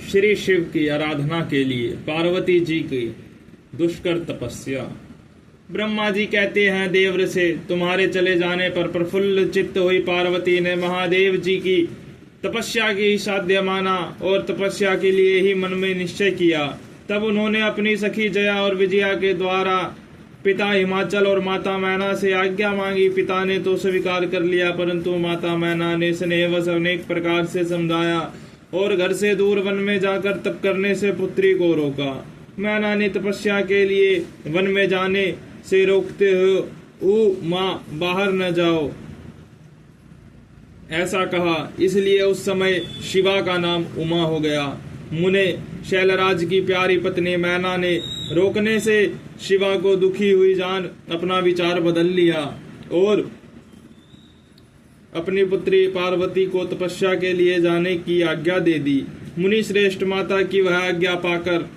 श्री शिव की आराधना के लिए पार्वती जी की दुष्कर तपस्या। ब्रह्मा जी कहते हैं, देवर से तुम्हारे चले जाने पर प्रफुल्ल चित्त हुई पार्वती ने महादेव जी की तपस्या की साध्य माना और तपस्या के लिए ही मन में निश्चय किया। तब उन्होंने अपनी सखी जया और विजया के द्वारा पिता हिमाचल और माता मैना से आज्ञा मांगी। पिता ने तो स्वीकार कर लिया, परंतु माता मैना ने स्नेहवश अनेक प्रकार से समझाया और घर से दूर वन में जाकर तप करने से पुत्री को रोका। मैना ने तपस्या के लिए वन में जाने से रोकते हुए माँ बाहर न जाओ ऐसा कहा, इसलिए उस समय शिवा का नाम उमा हो गया। मुने शैलराज की प्यारी पत्नी मैना ने रोकने से शिवा को दुखी हुई जान अपना विचार बदल लिया और अपनी पुत्री पार्वती को तपस्या के लिए जाने की आज्ञा दे दी। मुनि श्रेष्ठ माता की वह आज्ञा पाकर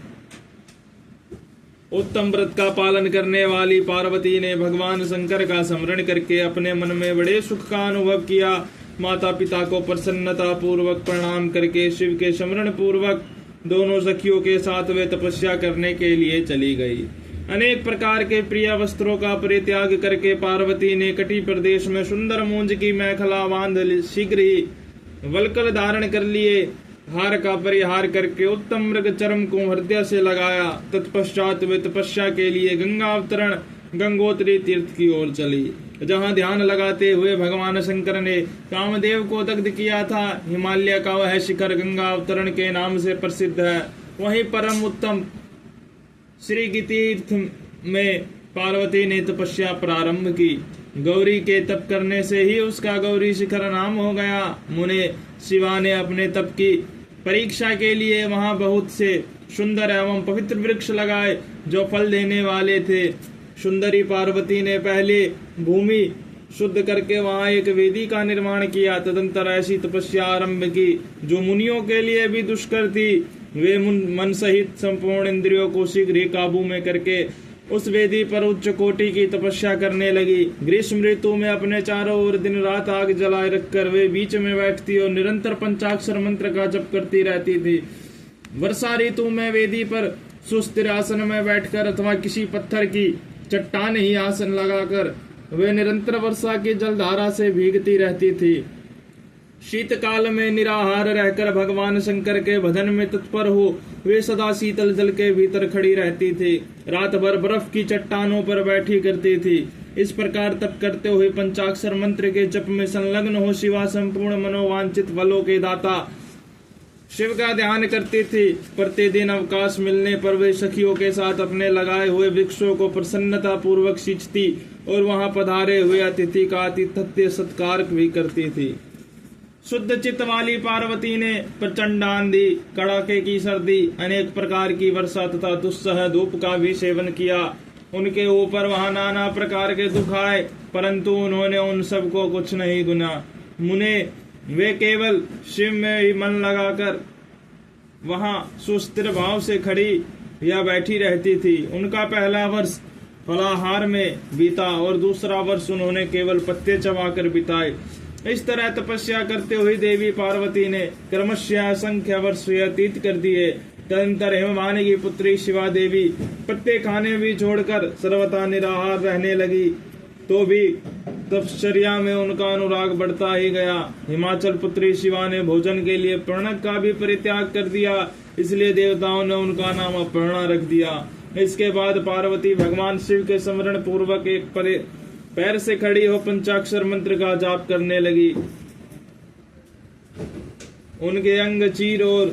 उत्तम व्रत का पालन करने वाली पार्वती ने भगवान शंकर का स्मरण करके अपने मन में बड़े सुख का अनुभव किया। माता पिता को प्रसन्नता पूर्वक प्रणाम करके शिव के स्मरण पूर्वक दोनों सखियों के साथ वे तपस्या करने के लिए चली गई। अनेक प्रकार के प्रिय वस्त्रों का परित्याग करके पार्वती ने कटी प्रदेश में सुंदर मूंज की मेखला बांध शीघ्र ही वल्कल धारण कर लिए। हार का परिहार करके उत्तम मृग चर्म को हृदय से लगाया। तत्पश्चात वे तपस्या के लिए गंगा अवतरण गंगोत्री तीर्थ की ओर चली, जहाँ ध्यान लगाते हुए भगवान शंकर ने कामदेव को दग्ध किया था। हिमालय का वह शिखर गंगा अवतरण के नाम से प्रसिद्ध है। वहीं परम उत्तम श्री की तीर्थ में पार्वती ने तपस्या प्रारंभ की। गौरी के तप करने से ही उसका गौरी शिखर नाम हो गया। मुने शिवा ने अपने तप की परीक्षा के लिए वहां बहुत से सुंदर एवं पवित्र वृक्ष लगाए जो फल देने वाले थे। सुंदरी पार्वती ने पहले भूमि शुद्ध करके वहां एक वेदी का निर्माण किया। तदंतर ऐसी तपस्या आरंभ की जो मुनियों के लिए भी दुष्कर थी। वे मन सहित संपूर्ण इंद्रियों को शीघ्र ही काबू में करके उस वेदी पर उच्च कोटि की तपस्या करने लगी। ग्रीष्म ऋतु में अपने चारों ओर दिन रात आग जलाए रखकर वे बीच में बैठती और निरंतर पंचाक्षर मंत्र का जप करती रहती थी। वर्षा ऋतु में वेदी पर सुस्थिर आसन में बैठकर अथवा किसी पत्थर की चट्टान ही आसन लगाकर वे निरंतर वर्षा की जलधारा से भीगती रहती थी। शीतकाल में निराहार रहकर भगवान शंकर के भजन में तत्पर हो वे सदा शीतल जल के भीतर खड़ी रहती थी। रात भर बर्फ की चट्टानों पर बैठी करती थी। इस प्रकार तप करते हुए पंचाक्षर मंत्र के जप में संलग्न हो शिवा संपूर्ण मनोवांछित फलों के दाता शिव का ध्यान करती थी। प्रतिदिन अवकाश मिलने पर वे सखियों के साथ अपने लगाए हुए वृक्षों को प्रसन्नता पूर्वक सींचती और वहां पधारे हुए अतिथि का आतिथ्य सत्कार भी करती थी। शुद्ध चित्त वाली पार्वती ने प्रचंड आंधी, कड़ाके की सर्दी, अनेक प्रकार की वर्षा तथा दुस्सह धूप का भी सेवन किया। उनके ऊपर वहां नाना प्रकार के दुख आए, परंतु उन्होंने उन सब को कुछ नहीं गुना। मुने वे केवल शिव में ही मन लगाकर वहां सुस्थिर भाव से खड़ी या बैठी रहती थी। उनका पहला वर्ष फलाहार में बीता और दूसरा वर्ष उन्होंने केवल पत्ते चबाकर बिताए। इस तरह तपस्या करते हुए देवी पार्वती ने क्रमशः असंख्य वर्ष व्यतीत कर दिए। तदंतर हिमवानी की पुत्री शिवा देवी पत्ते खाने भी छोड़कर सर्वथा निराहार रहने लगी, तो भी तपश्चर्या में उनका अनुराग बढ़ता ही गया। हिमाचल पुत्री शिवा ने भोजन के लिए पर्णक का भी परित्याग कर दिया, इसलिए देवताओं ने उनका नाम अपर्णा रख दिया। इसके बाद पार्वती भगवान शिव के स्मरण पूर्वक एक पैर से खड़ी हो पंचाक्षर मंत्र का जाप करने लगी। उनके अंग चीर और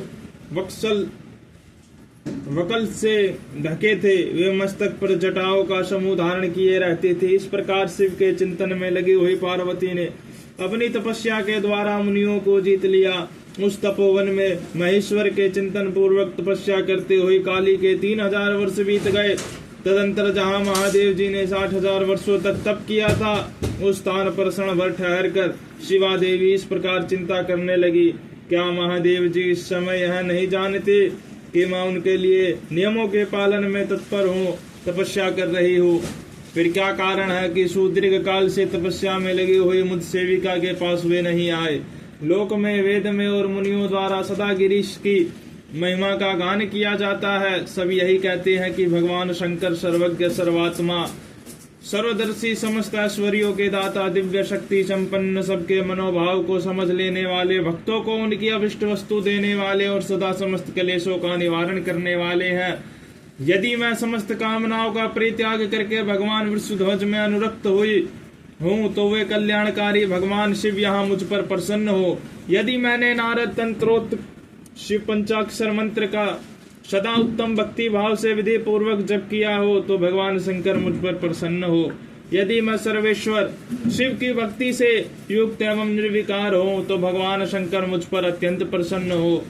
वकल से ढके थे। वे मस्तक पर जटाओं का समूह धारण किए रहते थे। इस प्रकार शिव के चिंतन में लगी हुई पार्वती ने अपनी तपस्या के द्वारा मुनियों को जीत लिया। उस तपोवन में महेश्वर के चिंतन पूर्वक तपस्या करते हुए काली के 3000 वर्ष बीत गए। तदंतर जहाँ महादेव जी ने 60,000 वर्षों तक तप किया था, उस स्थान पर क्षण भर ठहर कर शिवा देवी इस प्रकार चिंता करने लगी, क्या महादेव जी इस समय यह नहीं जानते कि मैं उनके लिए नियमों के पालन में तत्पर हूँ, तपस्या कर रही हूँ? फिर क्या कारण है कि सुदीर्घ काल से तपस्या में लगी हुई मुझ सेविका के पास वे नहीं आए? लोक में, वेद में और मुनियों द्वारा सदा गिरीश की महिमा का गान किया जाता है। सब यही कहते हैं कि भगवान शंकर सर्वज्ञ, सर्वात्मा, सर्वदर्शी, समस्त ऐश्वर्यों के दाता, दिव्य शक्ति संपन्न, सबके मनोभाव को समझ लेने वाले, भक्तों को उनकी अभिष्ट वस्तु देने वाले और सदा समस्त क्लेशों का निवारण करने वाले हैं। यदि मैं समस्त कामनाओं का परित्याग करके भगवान वृषध्वज में अनुरक्त हुई हूँ तो वे कल्याणकारी भगवान शिव यहाँ मुझ पर प्रसन्न हो। यदि मैंने नारद तंत्रोक्त शिव पंचाक्षर मंत्र का सदा उत्तम भक्ति भाव से विधि पूर्वक जप किया हो तो भगवान शंकर मुझ पर प्रसन्न हो। यदि मैं सर्वेश्वर शिव की भक्ति से युक्त एवं निर्विकार हो तो भगवान शंकर मुझ पर अत्यंत प्रसन्न हो।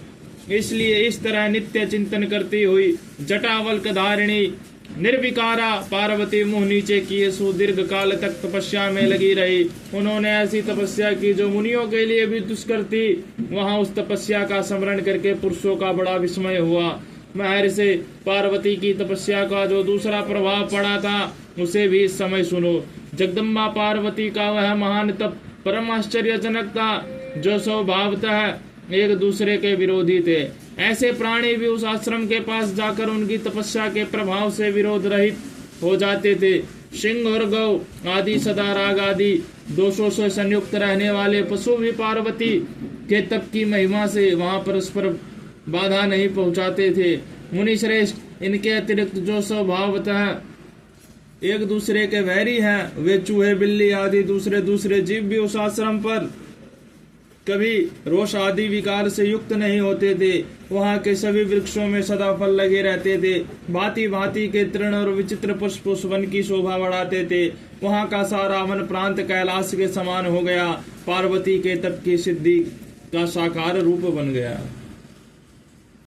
इसलिए इस तरह नित्य चिंतन करती हुई जटावल्क धारिणी निर्विकारा पार्वती मुंह नीचे किए सुदीर्घ काल तक तपस्या में लगी रही। उन्होंने ऐसी तपस्या की जो मुनियों के लिए भी दुष्कर थी। वहां उस तपस्या का स्मरण करके पुरुषों का बड़ा विस्मय हुआ। महर्षि पार्वती की तपस्या का जो दूसरा प्रभाव पड़ा था उसे भी इस समय सुनो। जगदम्बा पार्वती का वह महान तप परम आश्चर्यजनक था जो स्वभावतः एक दूसरे के विरोधी थे। ऐसे प्राणी भी उस आश्रम के पास जाकर उनकी तपस्या के प्रभाव से विरोध रहित हो जाते थे। सिंह और गौ आदि सदा राग आदि दोषों से संयुक्त रहने वाले पशु भी पार्वती के तप की महिमा से वहां परस्पर बाधा नहीं पहुंचाते थे। मुनि श्रेष्ठ, इनके अतिरिक्त जो स्वभावतः एक दूसरे के वैरी हैं, वे चूहे, बिल्ली आदि दूसरे जीव भी उस आश्रम पर कभी रोष आदि विकार से युक्त नहीं होते थे। वहां के सभी वृक्षों में सदा फल लगे रहते थे। भांति भांति के तृण और विचित्र पुष्प उस वन की शोभा बढ़ाते थे। वहां का सारा वन प्रांत कैलाश के समान हो गया। पार्वती के तप की सिद्धि का साकार रूप बन गया।